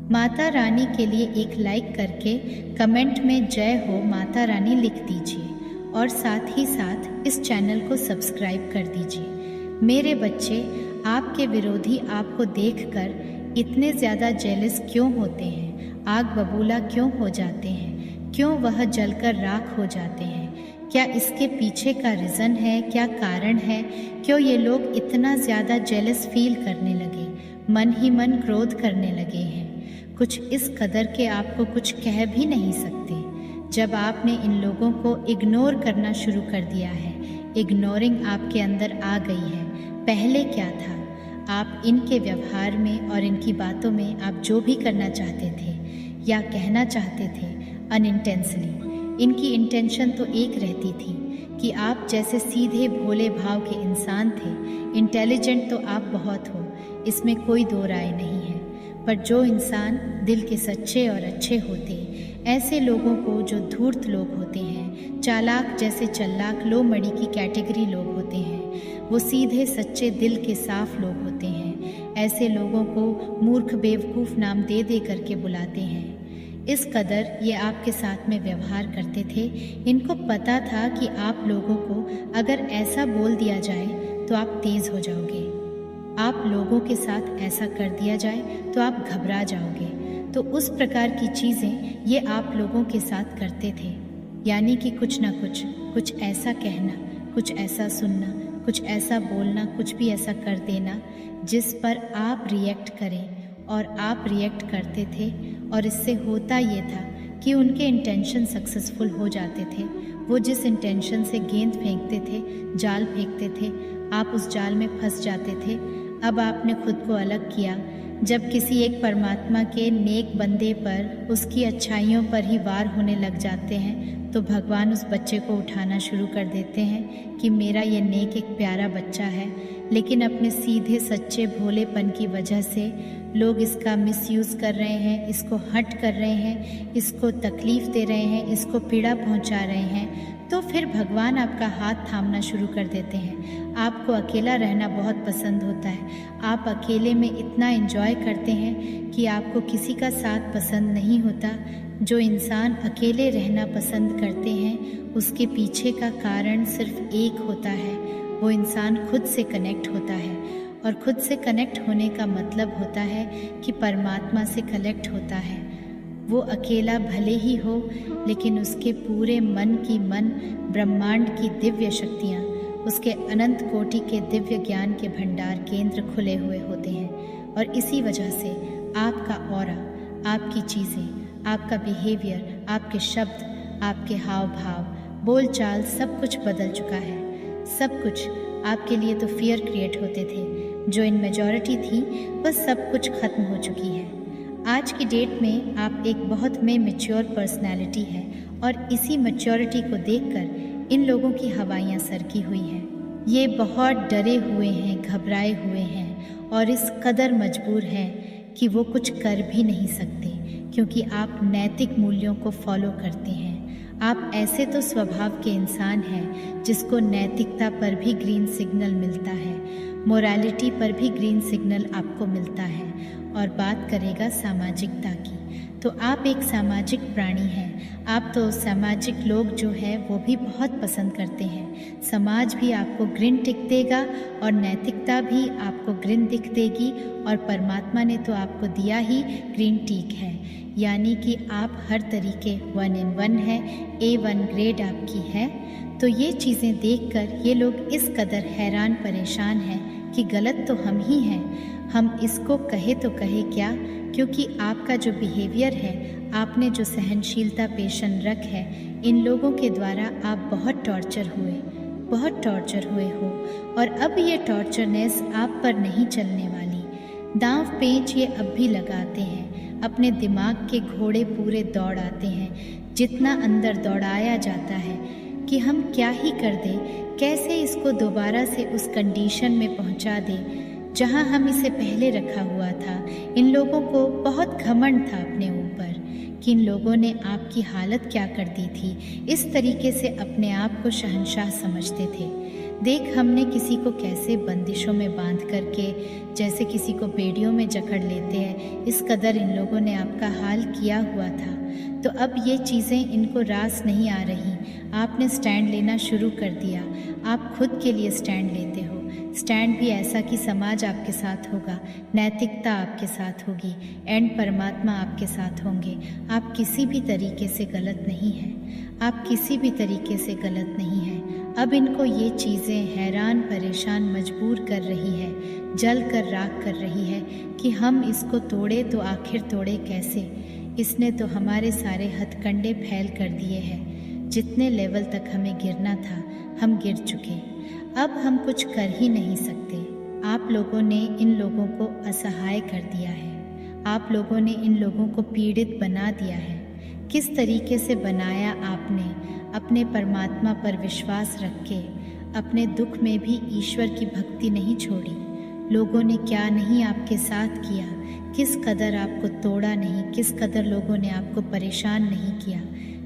माता रानी के लिए एक लाइक करके कमेंट में जय हो माता रानी लिख दीजिए और साथ ही साथ इस चैनल को सब्सक्राइब कर दीजिए। मेरे बच्चे, आपके विरोधी आपको देखकर इतने ज़्यादा जेलस क्यों होते हैं? आग बबूला क्यों हो जाते हैं? क्यों वह जलकर राख हो जाते हैं? क्या इसके पीछे का रीज़न है? क्या कारण है? क्यों ये लोग इतना ज़्यादा जेलस फील करने लगे, मन ही मन क्रोध करने लगे हैं? कुछ इस कदर के आपको कुछ कह भी नहीं सकते। जब आपने इन लोगों को इग्नोर करना शुरू कर दिया है, इग्नोरिंग आपके अंदर आ गई है। पहले क्या था? आप इनके व्यवहार में और इनकी बातों में आप जो भी करना चाहते थे या कहना चाहते थे अनइंटेंशनली, इनकी इंटेंशन तो एक रहती थी कि आप जैसे सीधे भोले भाव के इंसान थे। इंटेलिजेंट तो आप बहुत हो, इसमें कोई दो राय नहीं है। पर जो इंसान दिल के सच्चे और अच्छे होते, ऐसे लोगों को जो धूर्त लोग होते हैं, चालाक जैसे चल्लाक लो मड़ी की कैटेगरी लोग होते हैं, वो सीधे सच्चे दिल के साफ लोग होते हैं। ऐसे लोगों को मूर्ख बेवकूफ़ नाम दे दे करके बुलाते हैं। इस कदर ये आपके साथ में व्यवहार करते थे। इनको पता था कि आप लोगों को अगर ऐसा बोल दिया जाए तो आप तेज़ हो जाओगे, आप लोगों के साथ ऐसा कर दिया जाए तो आप घबरा जाओगे। तो उस प्रकार की चीज़ें ये आप लोगों के साथ करते थे, यानी कि कुछ ना कुछ ऐसा कहना, कुछ ऐसा सुनना, कुछ ऐसा बोलना, कुछ भी ऐसा कर देना जिस पर आप रिएक्ट करें। और आप रिएक्ट करते थे और इससे होता ये था कि उनके इंटेंशन सक्सेसफुल हो जाते थे। वो जिस इंटेंशन से गेंद फेंकते थे, जाल फेंकते थे, आप उस जाल में फंस जाते थे। अब आपने खुद को अलग किया। जब किसी एक परमात्मा के नेक बंदे पर उसकी अच्छाइयों पर ही वार होने लग जाते हैं तो भगवान उस बच्चे को उठाना शुरू कर देते हैं कि मेरा ये नेक एक प्यारा बच्चा है, लेकिन अपने सीधे सच्चे भोलेपन की वजह से लोग इसका मिसयूज़ कर रहे हैं, इसको हर्ट कर रहे हैं, इसको तकलीफ़ दे रहे हैं, इसको पीड़ा पहुंचा रहे हैं। तो फिर भगवान आपका हाथ थामना शुरू कर देते हैं। आपको अकेला रहना बहुत पसंद होता है, आप अकेले में इतना एंजॉय करते हैं कि आपको किसी का साथ पसंद नहीं होता। जो इंसान अकेले रहना पसंद करते हैं उसके पीछे का कारण सिर्फ एक होता है, वो इंसान खुद से कनेक्ट होता है। और खुद से कनेक्ट होने का मतलब होता है कि परमात्मा से कनेक्ट होता है। वो अकेला भले ही हो, लेकिन उसके पूरे मन की मन ब्रह्मांड की दिव्य शक्तियाँ, उसके अनंत कोटि के दिव्य ज्ञान के भंडार केंद्र खुले हुए होते हैं। और इसी वजह से आपका ऑरा, आपकी चीज़ें, आपका बिहेवियर, आपके शब्द, आपके हाव भाव, बोल चाल सब कुछ बदल चुका है। सब कुछ आपके लिए तो फियर क्रिएट होते थे, जो इन मेजॉरिटी थी वह सब कुछ ख़त्म हो चुकी है। आज की डेट में आप एक बहुत में मैच्योर पर्सनैलिटी है और इसी मैच्योरिटी को देखकर इन लोगों की हवाइयाँ सरकी हुई हैं। ये बहुत डरे हुए हैं, घबराए हुए हैं और इस कदर मजबूर हैं कि वो कुछ कर भी नहीं सकते, क्योंकि आप नैतिक मूल्यों को फॉलो करते हैं। आप ऐसे तो स्वभाव के इंसान हैं जिसको नैतिकता पर भी ग्रीन सिग्नल मिलता है, मोरालिटी पर भी ग्रीन सिग्नल आपको मिलता है। और बात करेगा सामाजिकता की, तो आप एक सामाजिक प्राणी हैं। आप तो सामाजिक लोग जो है वो भी बहुत पसंद करते हैं। समाज भी आपको ग्रीन टिक देगा और नैतिकता भी आपको ग्रीन दिख देगी, और परमात्मा ने तो आपको दिया ही ग्रीन टिक है, यानी कि आप हर तरीके 1 in 1 है, A1 ग्रेड आपकी है। तो ये चीज़ें देखकर ये लोग इस कदर हैरान परेशान हैं कि गलत तो हम ही हैं। हम इसको कहे तो कहे क्या, क्योंकि आपका जो बिहेवियर है, आपने जो सहनशीलता पेशन रख है, इन लोगों के द्वारा आप बहुत टॉर्चर हुए हो। और अब ये टॉर्चरनेस आप पर नहीं चलने वाली। दांव पेंच ये अब भी लगाते हैं, अपने दिमाग के घोड़े पूरे दौड़ आते हैं। जितना अंदर दौड़ाया जाता है कि हम क्या ही कर दें, कैसे इसको दोबारा से उस कंडीशन में पहुंचा दें जहां हम इसे पहले रखा हुआ था। इन लोगों को बहुत घमंड था अपने ऊपर कि इन लोगों ने आपकी हालत क्या कर दी थी। इस तरीके से अपने आप को शहंशाह समझते थे। देख हमने किसी को कैसे बंदिशों में बांध करके, जैसे किसी को बेड़ियों में जकड़ लेते हैं, इस कदर इन लोगों ने आपका हाल किया हुआ था। तो अब ये चीज़ें इनको रास नहीं आ रही। आपने स्टैंड लेना शुरू कर दिया। आप खुद के लिए स्टैंड लेते हो। स्टैंड भी ऐसा कि समाज आपके साथ होगा, नैतिकता आपके साथ होगी, एंड परमात्मा आपके साथ होंगे। आप किसी भी तरीके से गलत नहीं हैं। आप किसी भी तरीके से गलत नहीं हैं। अब इनको ये चीज़ें हैरान, परेशान, मजबूर कर रही है, जल कर राख कर रही है कि हम इसको तोड़े तो आखिर तोड़े कैसे। इसने तो हमारे सारे हथकंडे फैल कर दिए हैं। जितने लेवल तक हमें गिरना था हम गिर चुके। अब हम कुछ कर ही नहीं सकते। आप लोगों ने इन लोगों को असहाय कर दिया है। आप लोगों ने इन लोगों को पीड़ित बना दिया है। किस तरीके से बनाया आपने? अपने परमात्मा पर विश्वास रख के, अपने दुख में भी ईश्वर की भक्ति नहीं छोड़ी। लोगों ने क्या नहीं आपके साथ किया, किस कदर आपको तोड़ा नहीं, किस कदर लोगों ने आपको परेशान नहीं किया,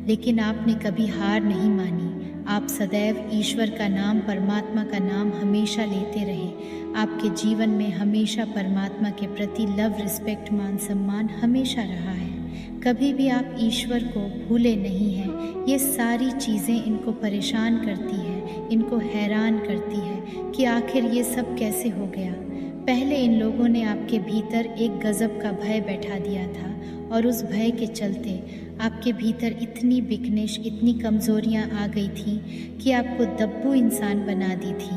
लेकिन आपने कभी हार नहीं मानी। आप सदैव ईश्वर का नाम, परमात्मा का नाम हमेशा लेते रहे। आपके जीवन में हमेशा परमात्मा के प्रति लव, रिस्पेक्ट, मान सम्मान हमेशा रहा है। कभी भी आप ईश्वर को भूले नहीं हैं। ये सारी चीज़ें इनको परेशान करती है, इनको हैरान करती है कि आखिर ये सब कैसे हो गया। पहले इन लोगों ने आपके भीतर एक गज़ब का भय बैठा दिया था, और उस भय के चलते आपके भीतर इतनी वीकनेस, इतनी कमज़ोरियाँ आ गई थी कि आपको दब्बू इंसान बना दी थी।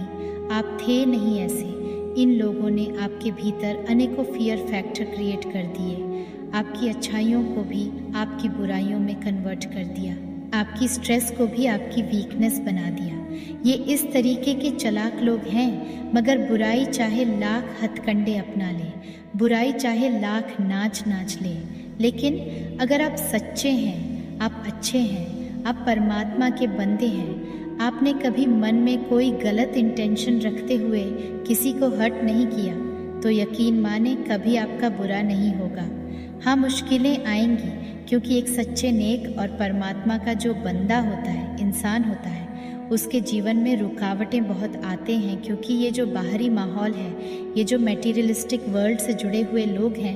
आप थे नहीं ऐसे। इन लोगों ने आपके भीतर अनेकों फियर फैक्टर क्रिएट कर दिए। आपकी अच्छाइयों को भी आपकी बुराइयों में कन्वर्ट कर दिया। आपकी स्ट्रेस को भी आपकी वीकनेस बना दिया। ये इस तरीके के चालाक लोग हैं, मगर बुराई चाहे लाख हथकंडे अपना ले, बुराई चाहे लाख नाच नाच ले, लेकिन अगर आप सच्चे हैं, आप अच्छे हैं, आप परमात्मा के बंदे हैं, आपने कभी मन में कोई गलत इंटेंशन रखते हुए किसी को हर्ट नहीं किया, तो यकीन माने कभी आपका बुरा नहीं होगा। हाँ, मुश्किलें आएंगी, क्योंकि एक सच्चे नेक और परमात्मा का जो बंदा होता है, इंसान होता है, उसके जीवन में रुकावटें बहुत आते हैं। क्योंकि ये जो बाहरी माहौल है, ये जो मटेरियलिस्टिक वर्ल्ड से जुड़े हुए लोग हैं,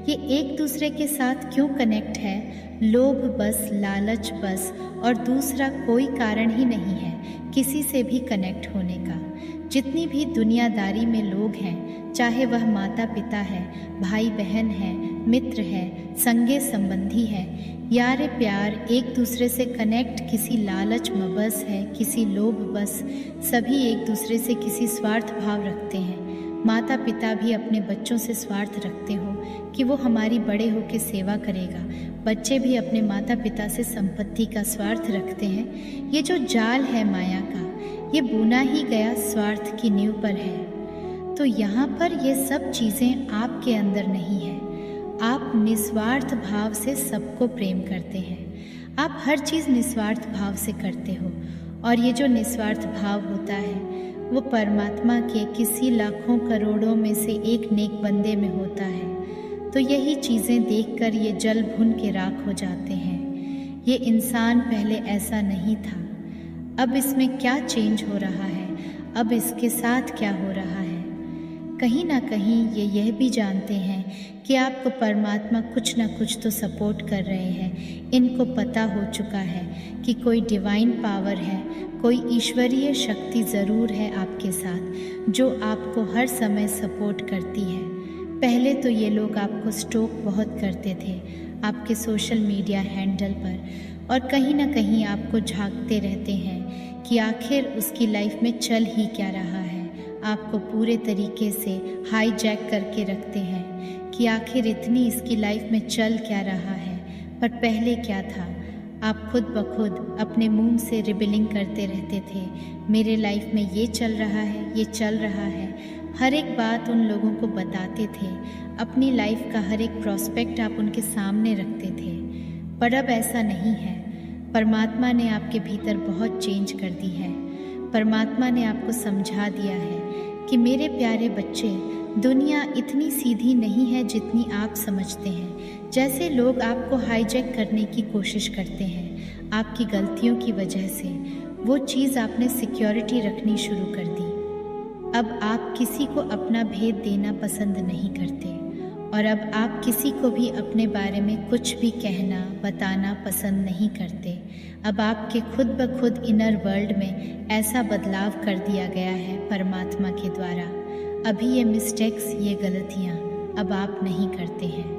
ये एक दूसरे के साथ क्यों कनेक्ट है? लोभ बस, लालच बस, और दूसरा कोई कारण ही नहीं है किसी से भी कनेक्ट होने का। जितनी भी दुनियादारी में लोग हैं, चाहे वह माता पिता है, भाई बहन है, मित्र है, संगे संबंधी है, यार प्यार, एक दूसरे से कनेक्ट किसी लालच में बस है, किसी लोभ बस, सभी एक दूसरे से किसी स्वार्थ भाव रखते हैं। माता पिता भी अपने बच्चों से स्वार्थ रखते हो कि वो हमारी बड़े होकर सेवा करेगा। बच्चे भी अपने माता पिता से संपत्ति का स्वार्थ रखते हैं। ये जो जाल है माया का, ये बुना ही गया स्वार्थ की नींव पर है। तो यहाँ पर ये सब चीज़ें आपके अंदर नहीं है। आप निस्वार्थ भाव से सबको प्रेम करते हैं। आप हर चीज़ निस्वार्थ भाव से करते हो, और ये जो निस्वार्थ भाव होता है वो परमात्मा के किसी लाखों करोड़ों में से एक नेक बंदे में होता है। तो यही चीज़ें देखकर ये जल भुन के राख हो जाते हैं। ये इंसान पहले ऐसा नहीं था, अब इसमें क्या चेंज हो रहा है, अब इसके साथ क्या हो रहा है। कहीं ना कहीं ये यह भी जानते हैं कि आपको परमात्मा कुछ ना कुछ तो सपोर्ट कर रहे हैं। इनको पता हो चुका है कि कोई डिवाइन पावर है, कोई ईश्वरीय शक्ति ज़रूर है आपके साथ, जो आपको हर समय सपोर्ट करती है। पहले तो ये लोग आपको स्टोक बहुत करते थे आपके सोशल मीडिया हैंडल पर, और कहीं ना कहीं आपको झांकते रहते हैं कि आखिर उसकी लाइफ में चल ही क्या रहा है। आपको पूरे तरीके से हाईजैक करके रखते हैं कि आखिर इतनी इसकी लाइफ में चल क्या रहा है। पर पहले क्या था, आप खुद ब खुद अपने मुंह से रिबिलिंग करते रहते थे, मेरे लाइफ में ये चल रहा है, ये चल रहा है। हर एक बात उन लोगों को बताते थे, अपनी लाइफ का हर एक प्रोस्पेक्ट आप उनके सामने रखते थे। पर अब ऐसा नहीं है। परमात्मा ने आपके भीतर बहुत चेंज कर दी है। परमात्मा ने आपको समझा दिया है कि मेरे प्यारे बच्चे, दुनिया इतनी सीधी नहीं है जितनी आप समझते हैं। जैसे लोग आपको हाईजैक करने की कोशिश करते हैं आपकी गलतियों की वजह से, वो चीज़ आपने सिक्योरिटी रखनी शुरू कर दी। अब आप किसी को अपना भेद देना पसंद नहीं करते और अब आप किसी को भी अपने बारे में कुछ भी कहना बताना पसंद नहीं करते। अब आपके खुद ब खुद इनर वर्ल्ड में ऐसा बदलाव कर दिया गया है परमात्मा के द्वारा। अभी ये मिस्टेक्स, ये गलतियाँ अब आप नहीं करते हैं।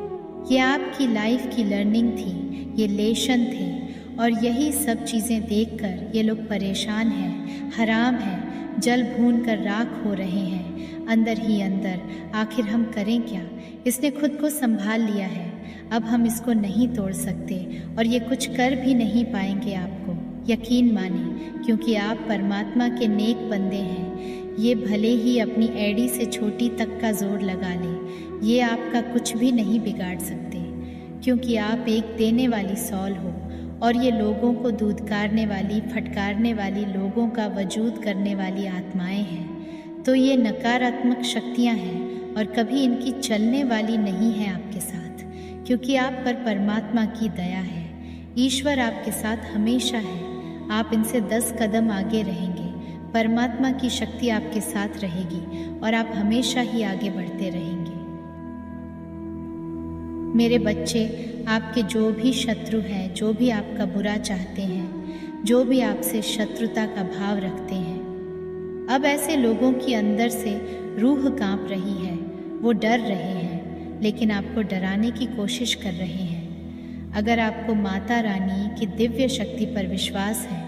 ये आपकी लाइफ की लर्निंग थी, ये लेसन थे और यही सब चीज़ें देखकर ये लोग परेशान हैं, हराम हैं, जल भून कर राख हो रहे हैं अंदर ही अंदर। आखिर हम करें क्या? इसने खुद को संभाल लिया है, अब हम इसको नहीं तोड़ सकते और ये कुछ कर भी नहीं पाएंगे आपको। यकीन माने, क्योंकि आप परमात्मा के नेक बंदे हैं। ये भले ही अपनी एड़ी से छोटी तक का जोर लगा ले, ये आपका कुछ भी नहीं बिगाड़ सकते, क्योंकि आप एक देने वाली सॉल हो और ये लोगों को दूधकारने वाली, फटकारने वाली, लोगों का वजूद करने वाली आत्माएं हैं। तो ये नकारात्मक शक्तियां हैं और कभी इनकी चलने वाली नहीं है आपके साथ, क्योंकि आप पर परमात्मा की दया है। ईश्वर आपके साथ हमेशा है। आप इनसे 10 कदम आगे रहेंगे। परमात्मा की शक्ति आपके साथ रहेगी और आप हमेशा ही आगे बढ़ते रहेंगे। मेरे बच्चे, आपके जो भी शत्रु हैं, जो भी आपका बुरा चाहते हैं, जो भी आपसे शत्रुता का भाव रखते हैं, अब ऐसे लोगों की अंदर से रूह कांप रही है। वो डर रहे हैं, लेकिन आपको डराने की कोशिश कर रहे हैं। अगर आपको माता रानी की दिव्य शक्ति पर विश्वास है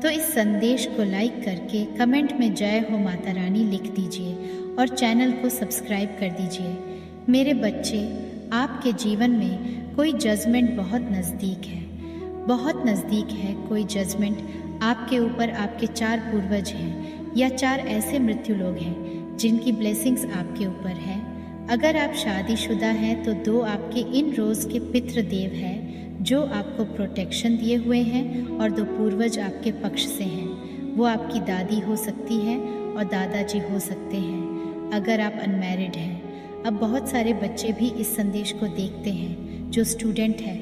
तो इस संदेश को लाइक करके कमेंट में जय हो माता रानी लिख दीजिए और चैनल को सब्सक्राइब कर दीजिए। मेरे बच्चे, आपके जीवन में कोई जजमेंट बहुत नज़दीक है, बहुत नज़दीक है। कोई जजमेंट आपके ऊपर। आपके 4 पूर्वज हैं या 4 ऐसे मृत्यु लोग हैं जिनकी ब्लेसिंग्स आपके ऊपर है। अगर आप शादीशुदा हैं तो 2 आपके इन रोज़ के पितृदेव हैं जो आपको प्रोटेक्शन दिए हुए हैं और 2 पूर्वज आपके पक्ष से हैं। वो आपकी दादी हो सकती है और दादाजी हो सकते हैं। अगर आप अनमैरिड हैं, अब बहुत सारे बच्चे भी इस संदेश को देखते हैं जो स्टूडेंट है,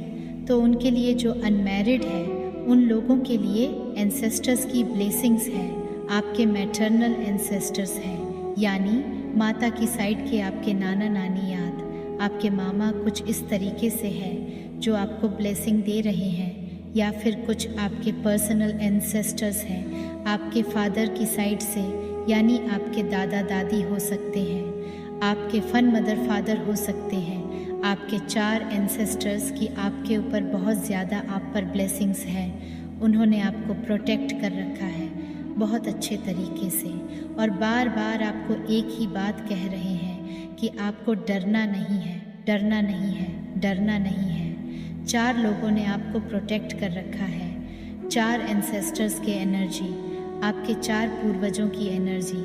तो उनके लिए जो अनमैरिड है उन लोगों के लिए एंसेस्टर्स की ब्लेसिंग्स हैं। आपके मैटरनल एंसेस्टर्स हैं, यानी माता की साइड के आपके नाना नानी याद, आपके मामा कुछ इस तरीके से है जो आपको ब्लेसिंग दे रहे हैं। या फिर कुछ आपके पर्सनल एंसेस्टर्स हैं आपके फादर की साइड से, यानी आपके दादा दादी हो सकते हैं, आपके फन मदर फादर हो सकते हैं। आपके 4 एंसेस्टर्स की आपके ऊपर बहुत ज़्यादा आप पर ब्लेसिंग्स हैं। उन्होंने आपको प्रोटेक्ट कर रखा है बहुत अच्छे तरीके से और बार बार आपको एक ही बात कह रहे हैं कि आपको डरना नहीं है, डरना नहीं है, डरना नहीं है। 4 लोगों ने आपको प्रोटेक्ट कर रखा है। 4 एंसेस्टर्स के एनर्जी, आपके 4 पूर्वजों की एनर्जी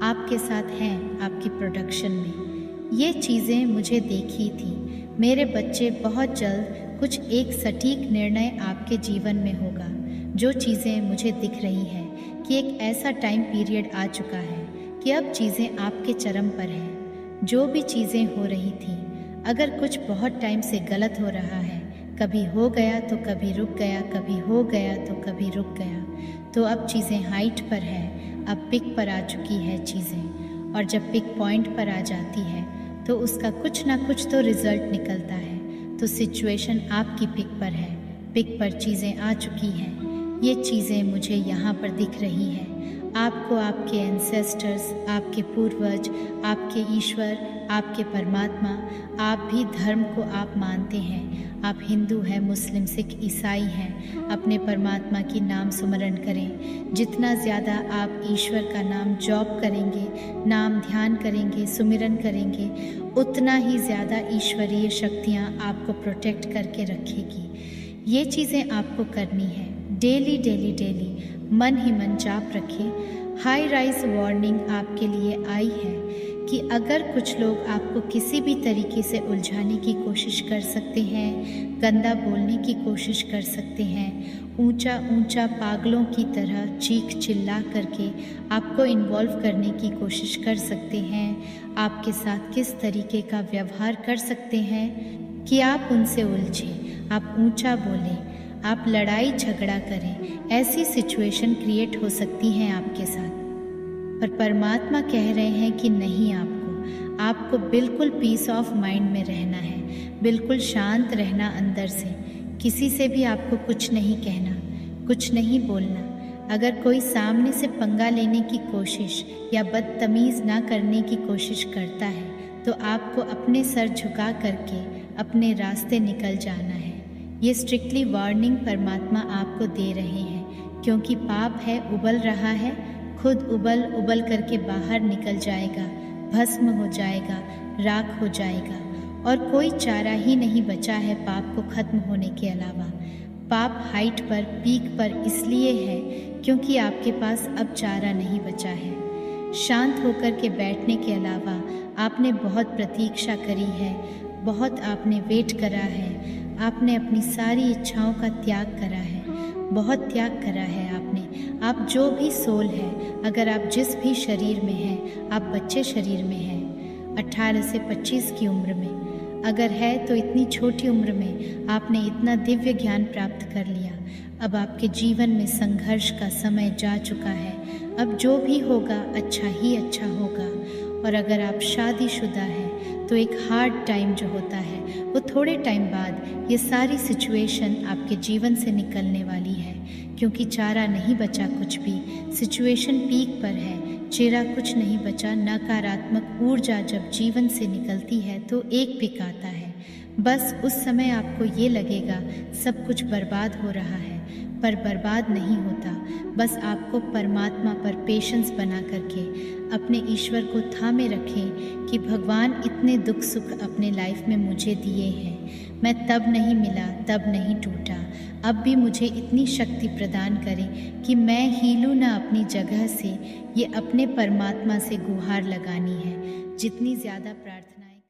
आपके साथ हैं आपकी प्रोडक्शन में। ये चीज़ें मुझे देखी थी। मेरे बच्चे, बहुत जल्द कुछ एक सटीक निर्णय आपके जीवन में होगा। जो चीज़ें मुझे दिख रही हैं कि एक ऐसा टाइम पीरियड आ चुका है कि अब चीज़ें आपके चरम पर हैं। जो भी चीज़ें हो रही थी, अगर कुछ बहुत टाइम से गलत हो रहा है, कभी हो गया तो कभी रुक गया, कभी हो गया तो कभी रुक गया, तो अब चीज़ें हाइट पर है, अब पिक पर आ चुकी है चीज़ें। और जब पिक पॉइंट पर आ जाती है तो उसका कुछ ना कुछ तो रिज़ल्ट निकलता है। तो सिचुएशन आपकी पिक पर है, पिक पर चीज़ें आ चुकी हैं। ये चीज़ें मुझे यहाँ पर दिख रही हैं। आपको आपके एंसेस्टर्स, आपके पूर्वज, आपके ईश्वर, आपके परमात्मा, आप भी धर्म को आप मानते हैं। आप हिंदू हैं, मुस्लिम, सिख, ईसाई हैं। अपने परमात्मा की नाम सुमरण करें। जितना ज़्यादा आप ईश्वर का नाम जॉब करेंगे, नाम ध्यान करेंगे, सुमिरन करेंगे, उतना ही ज़्यादा ईश्वरीय शक्तियाँ आपको प्रोटेक्ट करके रखेगी। ये चीज़ें आपको करनी है। डेली डेली डेली मन ही मन जाप रखें। हाई राइज वार्निंग आपके लिए आई है कि अगर कुछ लोग आपको किसी भी तरीके से उलझाने की कोशिश कर सकते हैं, गंदा बोलने की कोशिश कर सकते हैं, ऊंचा ऊंचा पागलों की तरह चीख चिल्ला करके आपको इन्वॉल्व करने की कोशिश कर सकते हैं, आपके साथ किस तरीके का व्यवहार कर सकते हैं कि आप उनसे उलझें, आप ऊंचा बोलें, आप लड़ाई झगड़ा करें, ऐसी सिचुएशन क्रिएट हो सकती हैं आपके साथ। पर परमात्मा कह रहे हैं कि नहीं, आपको बिल्कुल पीस ऑफ माइंड में रहना है, बिल्कुल शांत रहना अंदर से। किसी से भी आपको कुछ नहीं कहना, कुछ नहीं बोलना। अगर कोई सामने से पंगा लेने की कोशिश या बदतमीज़ ना करने की कोशिश करता है तो आपको अपने सर झुका करके अपने रास्ते निकल जाना है। ये स्ट्रिक्टली वार्निंग परमात्मा आपको दे रहे हैं, क्योंकि पाप है, उबल रहा है, खुद उबल उबल करके बाहर निकल जाएगा, भस्म हो जाएगा, राख हो जाएगा, और कोई चारा ही नहीं बचा है पाप को खत्म होने के अलावा। पाप हाइट पर, पीक पर इसलिए है क्योंकि आपके पास अब चारा नहीं बचा है। शांत होकर के बैठने के अलावा आपने बहुत प्रतीक्षा करी है, बहुत आपने वेट करा है, आपने अपनी सारी इच्छाओं का त्याग करा है, बहुत त्याग करा है आपने। आप जो भी सोल है, अगर आप जिस भी शरीर में हैं, आप बच्चे शरीर में हैं, 18 से 25 की उम्र में अगर है तो इतनी छोटी उम्र में आपने इतना दिव्य ज्ञान प्राप्त कर लिया। अब आपके जीवन में संघर्ष का समय जा चुका है। अब जो भी होगा अच्छा ही अच्छा होगा। और अगर आप शादीशुदा हैं तो एक हार्ड टाइम जो होता है वो थोड़े टाइम बाद ये सारी सिचुएशन आपके जीवन से निकलने वाली है, क्योंकि चारा नहीं बचा कुछ भी। सिचुएशन पीक पर है, चेहरा कुछ नहीं बचा। नकारात्मक ऊर्जा जब जीवन से निकलती है तो एक पिक आता है। बस उस समय आपको ये लगेगा सब कुछ बर्बाद हो रहा है, पर बर्बाद नहीं होता। बस आपको परमात्मा पर पेशेंस बना करके अपने ईश्वर को थामे रखें कि भगवान इतने दुख सुख अपने लाइफ में मुझे दिए हैं, मैं तब नहीं मिला, तब नहीं टूटा, अब भी मुझे इतनी शक्ति प्रदान करें कि मैं हीलूँ ना अपनी जगह से। ये अपने परमात्मा से गुहार लगानी है। जितनी ज़्यादा प्रार्थना